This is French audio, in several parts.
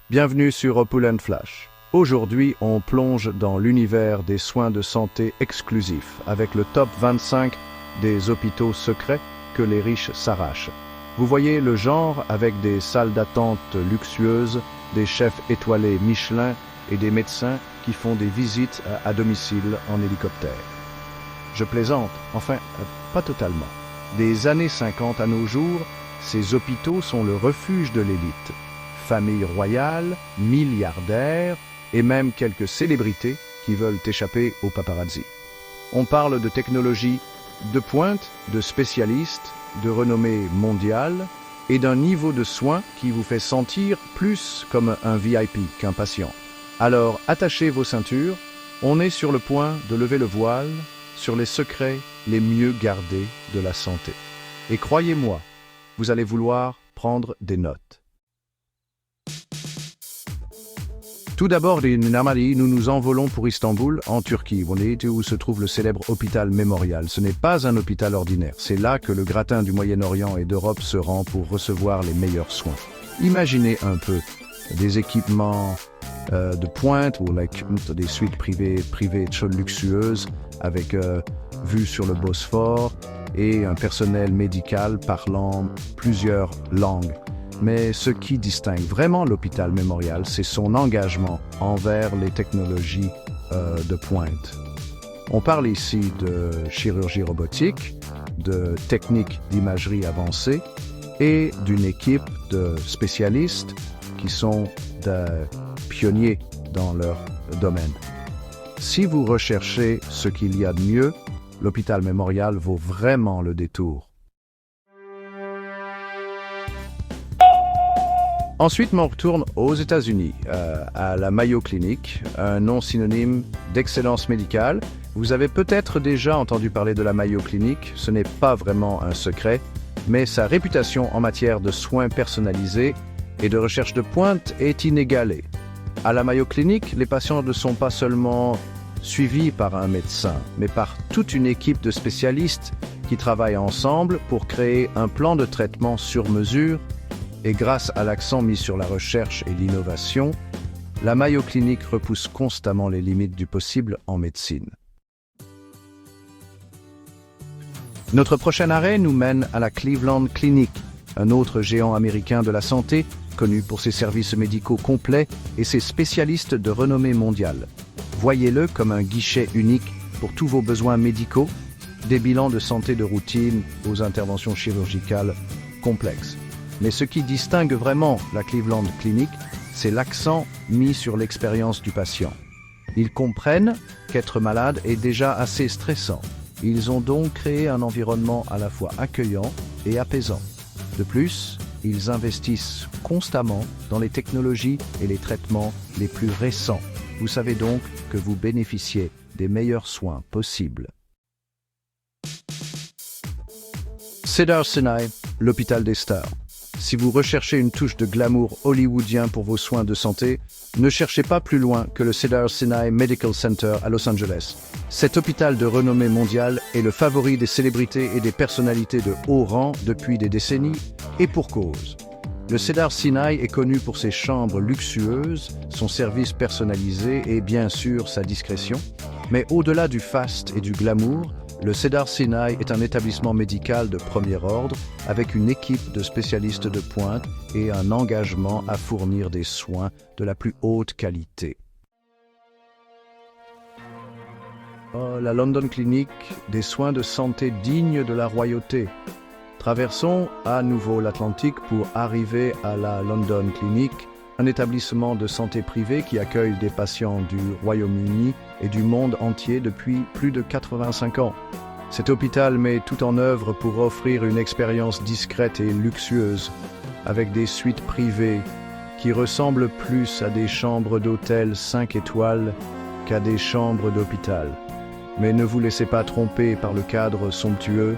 Bienvenue sur Opulent Flash. Aujourd'hui, on plonge dans l'univers des soins de santé exclusifs avec le top 25 des hôpitaux secrets que les riches s'arrachent. Vous voyez le genre avec des salles d'attente luxueuses, des chefs étoilés Michelin et des médecins qui font des visites à domicile en hélicoptère. Je plaisante, enfin, pas totalement. Des années 50 à nos jours, ces hôpitaux sont le refuge de l'élite. Familles royales, milliardaires et même quelques célébrités qui veulent échapper aux paparazzi. On parle de technologie de pointe, de spécialistes, de renommée mondiale et d'un niveau de soins qui vous fait sentir plus comme un VIP qu'un patient. Alors attachez vos ceintures, on est sur le point de lever le voile sur les secrets les mieux gardés de la santé. Et croyez-moi, vous allez vouloir prendre des notes. Tout d'abord, nous nous envolons pour Istanbul, en Turquie, où se trouve le célèbre hôpital Memorial. Ce n'est pas un hôpital ordinaire, c'est là que le gratin du Moyen-Orient et d'Europe se rend pour recevoir les meilleurs soins. Imaginez un peu des équipements de pointe ou des suites privées luxueuses avec vue sur le Bosphore et un personnel médical parlant plusieurs langues. Mais ce qui distingue vraiment l'hôpital Memorial, c'est son engagement envers les technologies de pointe. On parle ici de chirurgie robotique, de techniques d'imagerie avancée et d'une équipe de spécialistes qui sont des pionniers dans leur domaine. Si vous recherchez ce qu'il y a de mieux, l'hôpital Memorial vaut vraiment le détour. Ensuite, on retourne aux États-Unis, à la Mayo Clinic, un nom synonyme d'excellence médicale. Vous avez peut-être déjà entendu parler de la Mayo Clinic, ce n'est pas vraiment un secret, mais sa réputation en matière de soins personnalisés et de recherche de pointe est inégalée. À la Mayo Clinic, les patients ne sont pas seulement suivis par un médecin, mais par toute une équipe de spécialistes qui travaillent ensemble pour créer un plan de traitement sur mesure. Et grâce à l'accent mis sur la recherche et l'innovation, la Mayo Clinic repousse constamment les limites du possible en médecine. Notre prochain arrêt nous mène à la Cleveland Clinic, un autre géant américain de la santé, connu pour ses services médicaux complets et ses spécialistes de renommée mondiale. Voyez-le comme un guichet unique pour tous vos besoins médicaux, des bilans de santé de routine aux interventions chirurgicales complexes. Mais ce qui distingue vraiment la Cleveland Clinic, c'est l'accent mis sur l'expérience du patient. Ils comprennent qu'être malade est déjà assez stressant. Ils ont donc créé un environnement à la fois accueillant et apaisant. De plus, ils investissent constamment dans les technologies et les traitements les plus récents. Vous savez donc que vous bénéficiez des meilleurs soins possibles. Cedars-Sinai, l'hôpital des stars. Si vous recherchez une touche de glamour hollywoodien pour vos soins de santé, ne cherchez pas plus loin que le Cedars-Sinai Medical Center à Los Angeles. Cet hôpital de renommée mondiale est le favori des célébrités et des personnalités de haut rang depuis des décennies, et pour cause. Le Cedars-Sinai est connu pour ses chambres luxueuses, son service personnalisé et bien sûr sa discrétion. Mais au-delà du faste et du glamour, le Cedars-Sinai est un établissement médical de premier ordre avec une équipe de spécialistes de pointe et un engagement à fournir des soins de la plus haute qualité. La London Clinic, des soins de santé dignes de la royauté. Traversons à nouveau l'Atlantique pour arriver à la London Clinic, un établissement de santé privé qui accueille des patients du Royaume-Uni et du monde entier depuis plus de 85 ans. Cet hôpital met tout en œuvre pour offrir une expérience discrète et luxueuse, avec des suites privées qui ressemblent plus à des chambres d'hôtel 5 étoiles qu'à des chambres d'hôpital. Mais ne vous laissez pas tromper par le cadre somptueux.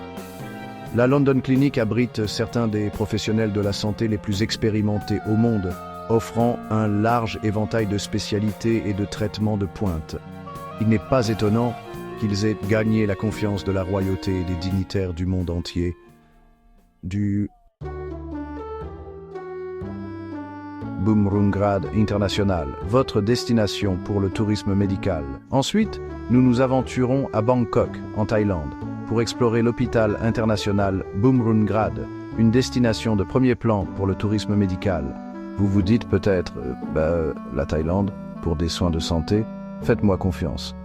La London Clinic abrite certains des professionnels de la santé les plus expérimentés au monde, offrant un large éventail de spécialités et de traitements de pointe. Il n'est pas étonnant qu'ils aient gagné la confiance de la royauté et des dignitaires du monde entier. Bumrungrad International, votre destination pour le tourisme médical. Ensuite, nous nous aventurons à Bangkok, en Thaïlande, pour explorer l'hôpital international Bumrungrad, une destination de premier plan pour le tourisme médical. Vous vous dites peut-être, la Thaïlande, pour des soins de santé? Faites-moi confiance.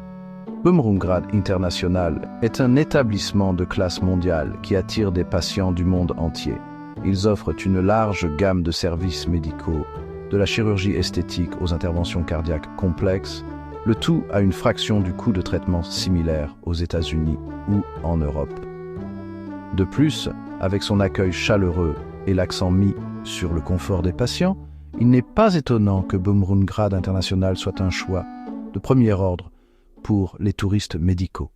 Bumrungrad International est un établissement de classe mondiale qui attire des patients du monde entier. Ils offrent une large gamme de services médicaux, de la chirurgie esthétique aux interventions cardiaques complexes, le tout à une fraction du coût de traitement similaire aux États-Unis ou en Europe. De plus, avec son accueil chaleureux et l'accent mis sur le confort des patients, il n'est pas étonnant que Bumrungrad International soit un choix de premier ordre pour les touristes médicaux.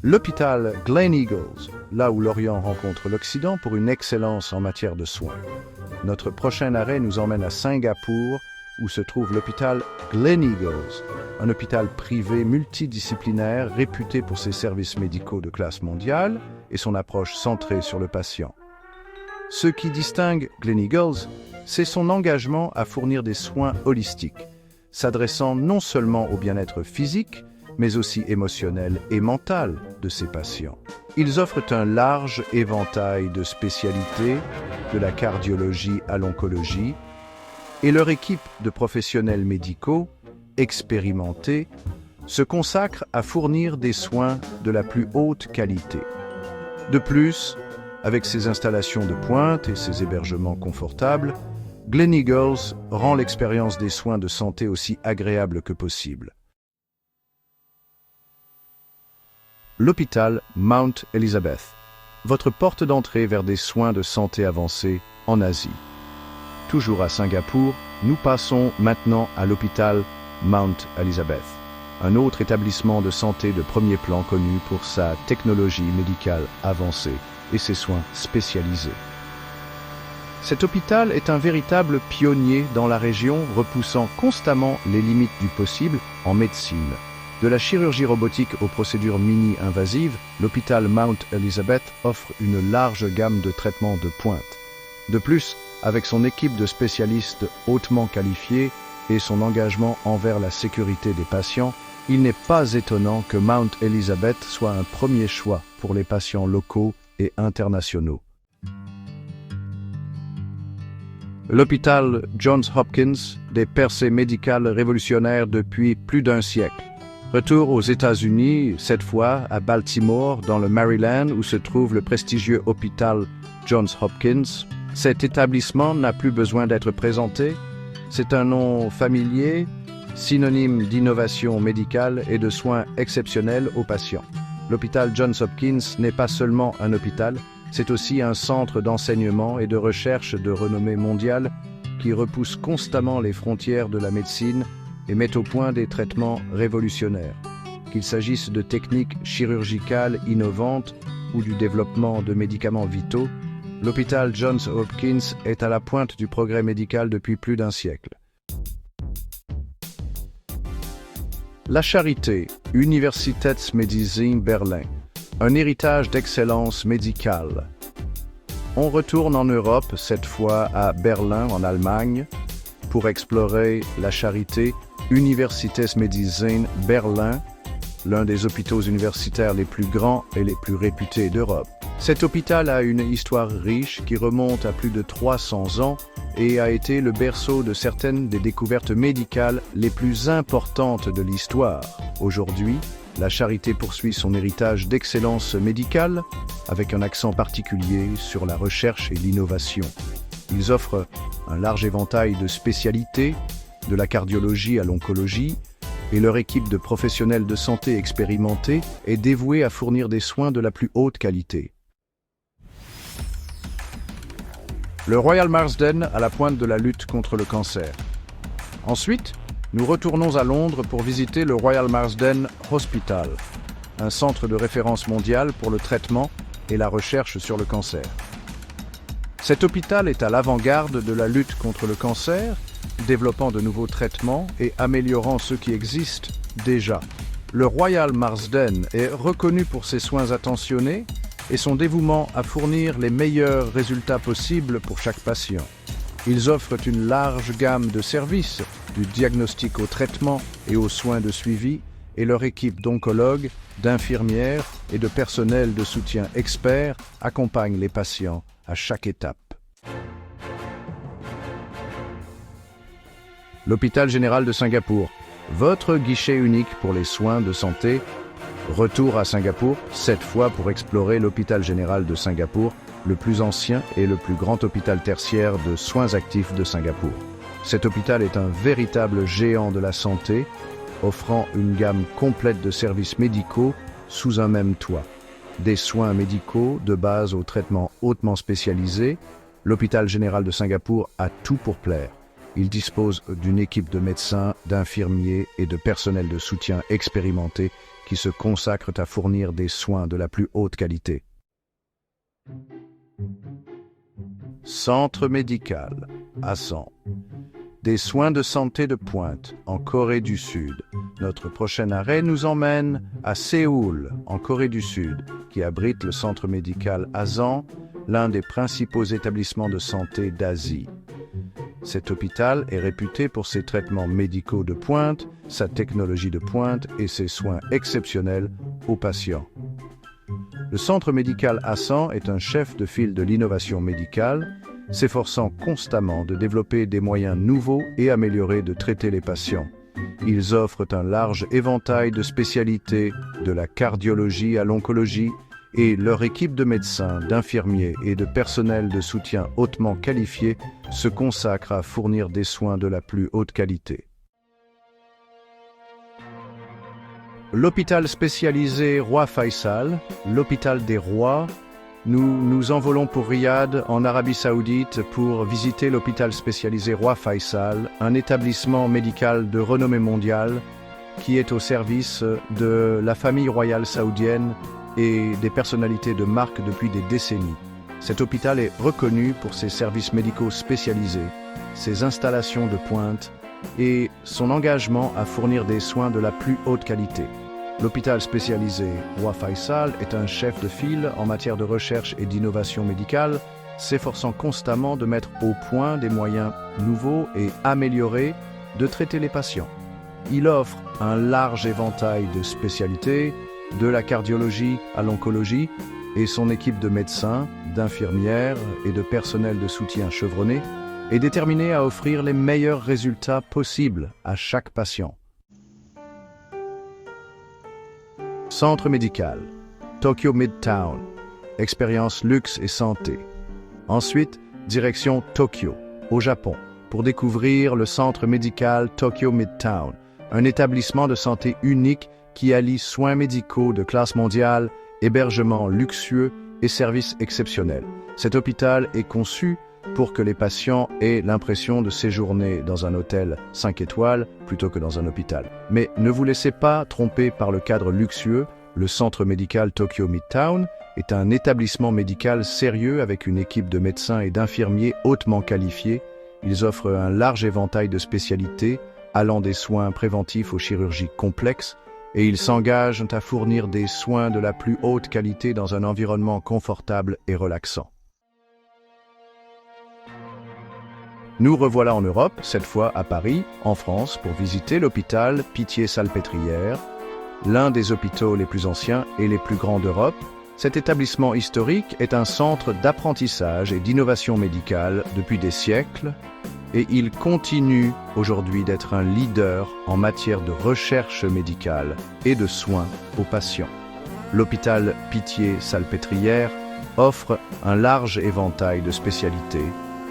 L'hôpital Gleneagles, là où l'Orient rencontre l'Occident pour une excellence en matière de soins. Notre prochain arrêt nous emmène à Singapour, où se trouve l'hôpital Gleneagles, un hôpital privé multidisciplinaire réputé pour ses services médicaux de classe mondiale et son approche centrée sur le patient. Ce qui distingue Gleneagles, c'est son engagement à fournir des soins holistiques, s'adressant non seulement au bien-être physique, mais aussi émotionnel et mental de ses patients. Ils offrent un large éventail de spécialités, de la cardiologie à l'oncologie, et leur équipe de professionnels médicaux, expérimentés, se consacre à fournir des soins de la plus haute qualité. De plus, avec ses installations de pointe et ses hébergements confortables, Gleneagles rend l'expérience des soins de santé aussi agréable que possible. L'hôpital Mount Elizabeth, votre porte d'entrée vers des soins de santé avancés en Asie. Toujours à Singapour, nous passons maintenant à l'hôpital Mount Elizabeth, un autre établissement de santé de premier plan connu pour sa technologie médicale avancée et ses soins spécialisés. Cet hôpital est un véritable pionnier dans la région, repoussant constamment les limites du possible en médecine. De la chirurgie robotique aux procédures mini-invasives, l'hôpital Mount Elizabeth offre une large gamme de traitements de pointe. De plus, avec son équipe de spécialistes hautement qualifiés et son engagement envers la sécurité des patients, il n'est pas étonnant que Mount Elizabeth soit un premier choix pour les patients locaux et internationaux. L'hôpital Johns Hopkins, des percées médicales révolutionnaires depuis plus d'un siècle. Retour aux États-Unis, cette fois à Baltimore, dans le Maryland, où se trouve le prestigieux hôpital Johns Hopkins. Cet établissement n'a plus besoin d'être présenté. C'est un nom familier, synonyme d'innovation médicale et de soins exceptionnels aux patients. L'hôpital Johns Hopkins n'est pas seulement un hôpital, c'est aussi un centre d'enseignement et de recherche de renommée mondiale qui repousse constamment les frontières de la médecine et met au point des traitements révolutionnaires, qu'il s'agisse de techniques chirurgicales innovantes ou du développement de médicaments vitaux. L'hôpital Johns Hopkins est à la pointe du progrès médical depuis plus d'un siècle. La Charité, Universitätsmedizin Berlin, un héritage d'excellence médicale. On retourne en Europe, cette fois à Berlin, en Allemagne, pour explorer la Charité, Universitätsmedizin Berlin, l'un des hôpitaux universitaires les plus grands et les plus réputés d'Europe. Cet hôpital a une histoire riche qui remonte à plus de 300 ans et a été le berceau de certaines des découvertes médicales les plus importantes de l'histoire. Aujourd'hui, la Charité poursuit son héritage d'excellence médicale avec un accent particulier sur la recherche et l'innovation. Ils offrent un large éventail de spécialités, de la cardiologie à l'oncologie, et leur équipe de professionnels de santé expérimentés est dévouée à fournir des soins de la plus haute qualité. Le Royal Marsden à la pointe de la lutte contre le cancer. Ensuite, nous retournons à Londres pour visiter le Royal Marsden Hospital, un centre de référence mondial pour le traitement et la recherche sur le cancer. Cet hôpital est à l'avant-garde de la lutte contre le cancer, développant de nouveaux traitements et améliorant ceux qui existent déjà. Le Royal Marsden est reconnu pour ses soins attentionnés, et son dévouement à fournir les meilleurs résultats possibles pour chaque patient. Ils offrent une large gamme de services, du diagnostic au traitement et aux soins de suivi, et leur équipe d'oncologues, d'infirmières et de personnel de soutien experts accompagne les patients à chaque étape. L'hôpital général de Singapour, votre guichet unique pour les soins de santé. Retour à Singapour, cette fois pour explorer l'hôpital général de Singapour, le plus ancien et le plus grand hôpital tertiaire de soins actifs de Singapour. Cet hôpital est un véritable géant de la santé, offrant une gamme complète de services médicaux sous un même toit. Des soins médicaux de base aux traitements hautement spécialisés, l'hôpital général de Singapour a tout pour plaire. Il dispose d'une équipe de médecins, d'infirmiers et de personnel de soutien expérimentés qui se consacrent à fournir des soins de la plus haute qualité. Centre médical, Asan. Des soins de santé de pointe en Corée du Sud. Notre prochain arrêt nous emmène à Séoul, en Corée du Sud, qui abrite le centre médical Asan, l'un des principaux établissements de santé d'Asie. Cet hôpital est réputé pour ses traitements médicaux de pointe, sa technologie de pointe et ses soins exceptionnels aux patients. Le centre médical Asan est un chef de file de l'innovation médicale, s'efforçant constamment de développer des moyens nouveaux et améliorés de traiter les patients. Ils offrent un large éventail de spécialités, de la cardiologie à l'oncologie, et leur équipe de médecins, d'infirmiers et de personnel de soutien hautement qualifié se consacre à fournir des soins de la plus haute qualité. L'hôpital spécialisé Roi Faisal, l'hôpital des rois. Nous nous envolons pour Riyad, en Arabie Saoudite, pour visiter l'hôpital spécialisé Roi Faisal, un établissement médical de renommée mondiale qui est au service de la famille royale saoudienne et des personnalités de marque depuis des décennies. Cet hôpital est reconnu pour ses services médicaux spécialisés, ses installations de pointe et son engagement à fournir des soins de la plus haute qualité. L'hôpital spécialisé Roi Faisal est un chef de file en matière de recherche et d'innovation médicale, s'efforçant constamment de mettre au point des moyens nouveaux et améliorés de traiter les patients. Il offre un large éventail de spécialités, de la cardiologie à l'oncologie, et son équipe de médecins, d'infirmières et de personnel de soutien chevronné est déterminée à offrir les meilleurs résultats possibles à chaque patient. Centre médical, Tokyo Midtown, expérience luxe et santé. Ensuite, direction Tokyo, au Japon, pour découvrir le centre médical Tokyo Midtown, un établissement de santé unique qui allie soins médicaux de classe mondiale, hébergement luxueux et services exceptionnels. Cet hôpital est conçu pour que les patients aient l'impression de séjourner dans un hôtel 5 étoiles plutôt que dans un hôpital. Mais ne vous laissez pas tromper par le cadre luxueux. Le centre médical Tokyo Midtown est un établissement médical sérieux avec une équipe de médecins et d'infirmiers hautement qualifiés. Ils offrent un large éventail de spécialités, allant des soins préventifs aux chirurgies complexes, et ils s'engagent à fournir des soins de la plus haute qualité dans un environnement confortable et relaxant. Nous revoilà en Europe, cette fois à Paris, en France, pour visiter l'hôpital Pitié-Salpêtrière, l'un des hôpitaux les plus anciens et les plus grands d'Europe. Cet établissement historique est un centre d'apprentissage et d'innovation médicale depuis des siècles, et il continue aujourd'hui d'être un leader en matière de recherche médicale et de soins aux patients. L'hôpital Pitié-Salpêtrière offre un large éventail de spécialités,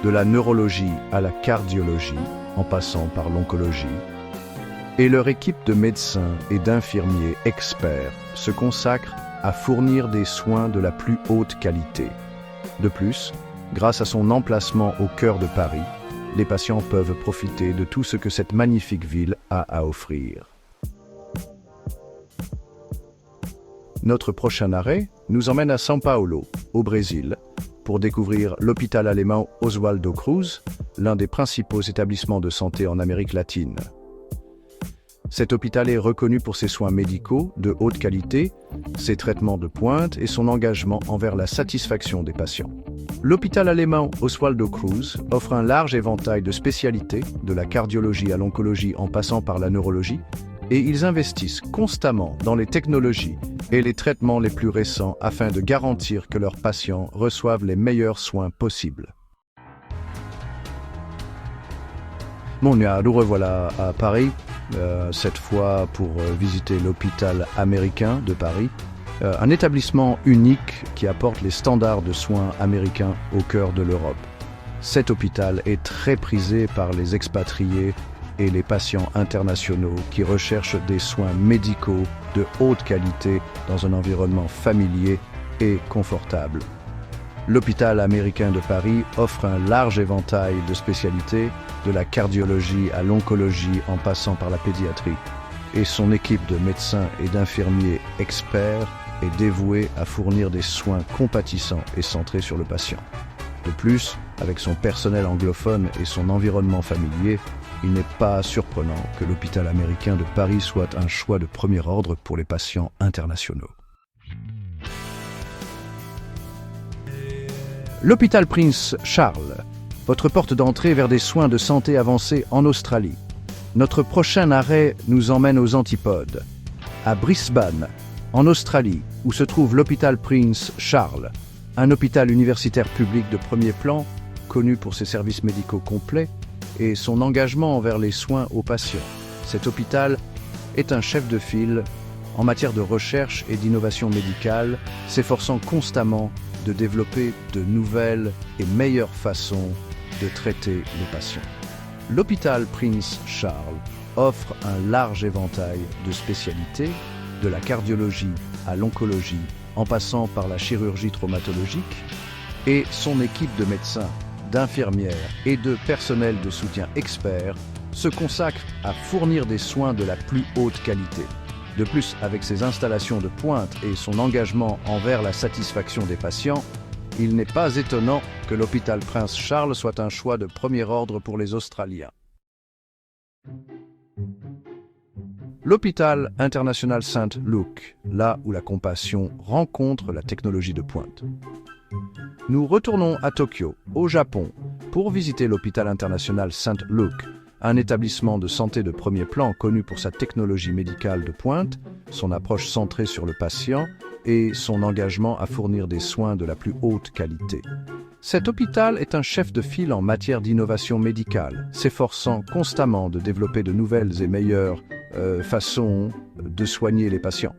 de la neurologie à la cardiologie, en passant par l'oncologie. Et leur équipe de médecins et d'infirmiers experts se consacre à fournir des soins de la plus haute qualité. De plus, grâce à son emplacement au cœur de Paris, les patients peuvent profiter de tout ce que cette magnifique ville a à offrir. Notre prochain arrêt nous emmène à São Paulo, au Brésil, pour découvrir l'hôpital allemand Oswaldo Cruz, l'un des principaux établissements de santé en Amérique latine. Cet hôpital est reconnu pour ses soins médicaux de haute qualité, ses traitements de pointe et son engagement envers la satisfaction des patients. L'hôpital allemand Oswaldo Cruz offre un large éventail de spécialités, de la cardiologie à l'oncologie en passant par la neurologie, et ils investissent constamment dans les technologies et les traitements les plus récents afin de garantir que leurs patients reçoivent les meilleurs soins possibles. Bon, nous revoilà à Paris, cette fois pour visiter l'hôpital américain de Paris, un établissement unique qui apporte les standards de soins américains au cœur de l'Europe. Cet hôpital est très prisé par les expatriés et les patients internationaux qui recherchent des soins médicaux de haute qualité dans un environnement familier et confortable. L'hôpital américain de Paris offre un large éventail de spécialités, de la cardiologie à l'oncologie en passant par la pédiatrie, et son équipe de médecins et d'infirmiers experts est dévouée à fournir des soins compatissants et centrés sur le patient. De plus, avec son personnel anglophone et son environnement familier, il n'est pas surprenant que l'hôpital américain de Paris soit un choix de premier ordre pour les patients internationaux. L'hôpital Prince Charles, votre porte d'entrée vers des soins de santé avancés en Australie. Notre prochain arrêt nous emmène aux antipodes, à Brisbane, en Australie, où se trouve l'hôpital Prince Charles, un hôpital universitaire public de premier plan, connu pour ses services médicaux complets et son engagement envers les soins aux patients. Cet hôpital est un chef de file en matière de recherche et d'innovation médicale, s'efforçant constamment de développer de nouvelles et meilleures façons de traiter les patients. L'hôpital Prince Charles offre un large éventail de spécialités, de la cardiologie à l'oncologie, en passant par la chirurgie traumatologique, et son équipe de médecins, d'infirmières et de personnel de soutien experts se consacre à fournir des soins de la plus haute qualité. De plus, avec ses installations de pointe et son engagement envers la satisfaction des patients, il n'est pas étonnant que l'hôpital Prince Charles soit un choix de premier ordre pour les Australiens. L'hôpital international St. Luke, là où la compassion rencontre la technologie de pointe. Nous retournons à Tokyo, au Japon, pour visiter l'hôpital international St. Luke, un établissement de santé de premier plan connu pour sa technologie médicale de pointe, son approche centrée sur le patient et son engagement à fournir des soins de la plus haute qualité. Cet hôpital est un chef de file en matière d'innovation médicale, s'efforçant constamment de développer de nouvelles et meilleures façons de soigner les patients.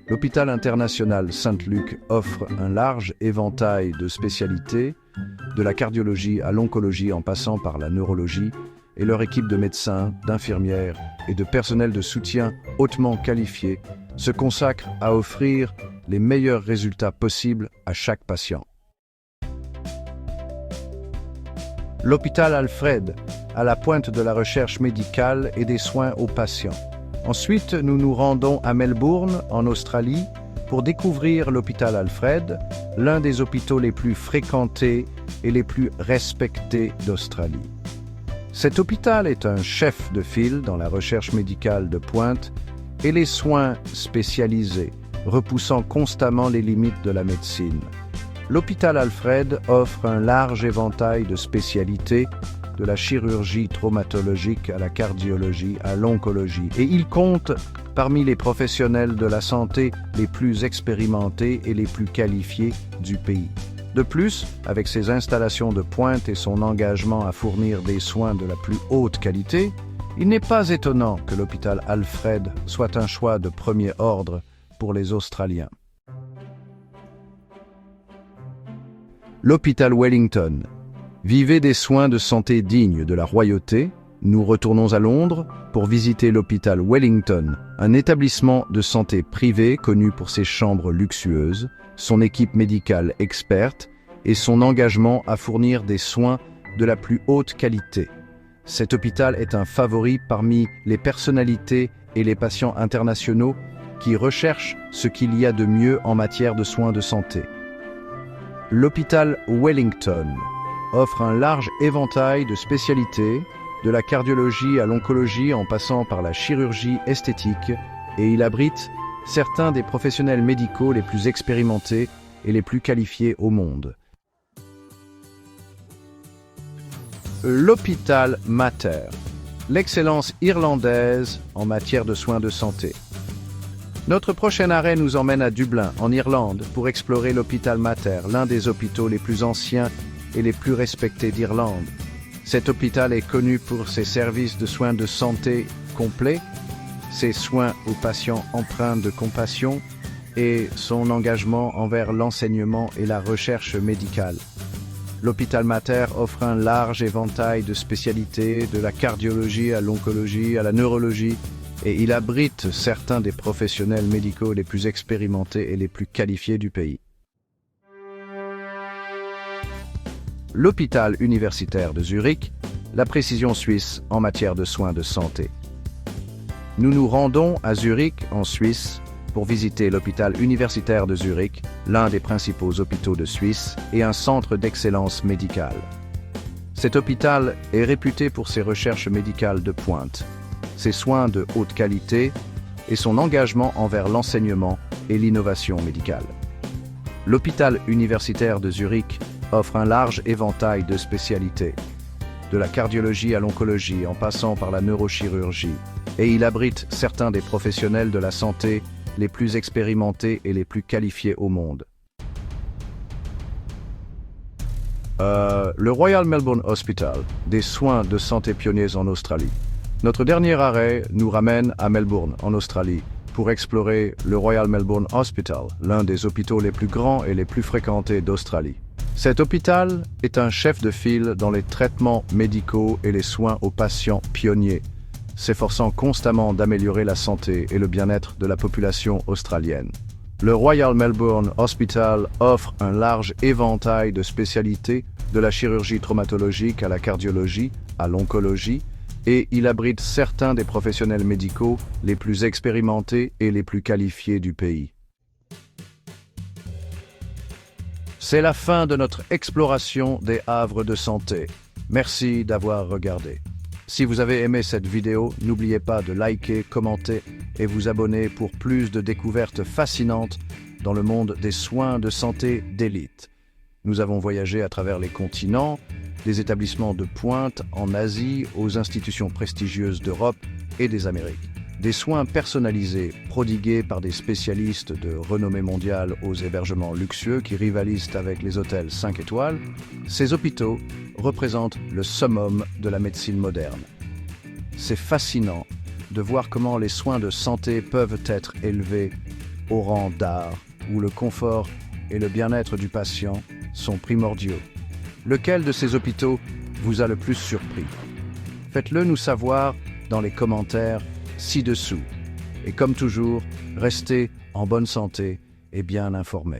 L'hôpital international Saint-Luc offre un large éventail de spécialités, de la cardiologie à l'oncologie en passant par la neurologie, et leur équipe de médecins, d'infirmières et de personnel de soutien hautement qualifiés se consacre à offrir les meilleurs résultats possibles à chaque patient. L'hôpital Alfred, à la pointe de la recherche médicale et des soins aux patients. Ensuite, nous nous rendons à Melbourne, en Australie, pour découvrir l'hôpital Alfred, l'un des hôpitaux les plus fréquentés et les plus respectés d'Australie. Cet hôpital est un chef de file dans la recherche médicale de pointe et les soins spécialisés, repoussant constamment les limites de la médecine. L'hôpital Alfred offre un large éventail de spécialités, de la chirurgie traumatologique à la cardiologie à l'oncologie, et il compte parmi les professionnels de la santé les plus expérimentés et les plus qualifiés du pays. De plus, avec ses installations de pointe et son engagement à fournir des soins de la plus haute qualité, il n'est pas étonnant que l'hôpital Alfred soit un choix de premier ordre pour les Australiens. L'hôpital Wellington. Vivez des soins de santé dignes de la royauté. Nous retournons à Londres pour visiter l'hôpital Wellington, un établissement de santé privé connu pour ses chambres luxueuses, son équipe médicale experte et son engagement à fournir des soins de la plus haute qualité. Cet hôpital est un favori parmi les personnalités et les patients internationaux qui recherchent ce qu'il y a de mieux en matière de soins de santé. L'hôpital Wellington offre un large éventail de spécialités, de la cardiologie à l'oncologie en passant par la chirurgie esthétique, et il abrite certains des professionnels médicaux les plus expérimentés et les plus qualifiés au monde. L'hôpital Mater, l'excellence irlandaise en matière de soins de santé. Notre prochain arrêt nous emmène à Dublin, en Irlande, pour explorer l'hôpital Mater, l'un des hôpitaux les plus anciens et les plus respectés d'Irlande. Cet hôpital est connu pour ses services de soins de santé complets, ses soins aux patients empreints de compassion et son engagement envers l'enseignement et la recherche médicale. L'hôpital Mater offre un large éventail de spécialités, de la cardiologie à l'oncologie, à la neurologie, et il abrite certains des professionnels médicaux les plus expérimentés et les plus qualifiés du pays. L'hôpital universitaire de Zurich, la précision suisse en matière de soins de santé. Nous nous rendons à Zurich, en Suisse, pour visiter l'hôpital universitaire de Zurich, l'un des principaux hôpitaux de Suisse et un centre d'excellence médicale. Cet hôpital est réputé pour ses recherches médicales de pointe, ses soins de haute qualité et son engagement envers l'enseignement et l'innovation médicale. L'hôpital universitaire de Zurich offre un large éventail de spécialités, de la cardiologie à l'oncologie en passant par la neurochirurgie, et il abrite certains des professionnels de la santé les plus expérimentés et les plus qualifiés au monde. Le Royal Melbourne Hospital, des soins de santé pionniers en Australie. Notre dernier arrêt nous ramène à Melbourne, en Australie, pour explorer le Royal Melbourne Hospital, l'un des hôpitaux les plus grands et les plus fréquentés d'Australie. Cet hôpital est un chef de file dans les traitements médicaux et les soins aux patients pionniers, s'efforçant constamment d'améliorer la santé et le bien-être de la population australienne. Le Royal Melbourne Hospital offre un large éventail de spécialités, de la chirurgie traumatologique à la cardiologie, à l'oncologie, et il abrite certains des professionnels médicaux les plus expérimentés et les plus qualifiés du pays. C'est la fin de notre exploration des havres de santé. Merci d'avoir regardé. Si vous avez aimé cette vidéo, n'oubliez pas de liker, commenter et vous abonner pour plus de découvertes fascinantes dans le monde des soins de santé d'élite. Nous avons voyagé à travers les continents, des établissements de pointe en Asie aux institutions prestigieuses d'Europe et des Amériques. Des soins personnalisés, prodigués par des spécialistes de renommée mondiale aux hébergements luxueux qui rivalisent avec les hôtels 5 étoiles, ces hôpitaux représentent le summum de la médecine moderne. C'est fascinant de voir comment les soins de santé peuvent être élevés au rang d'art, où le confort et le bien-être du patient sont primordiaux. Lequel de ces hôpitaux vous a le plus surpris? Faites-le nous savoir dans les commentaires ci-dessous. Et comme toujours, restez en bonne santé et bien informés.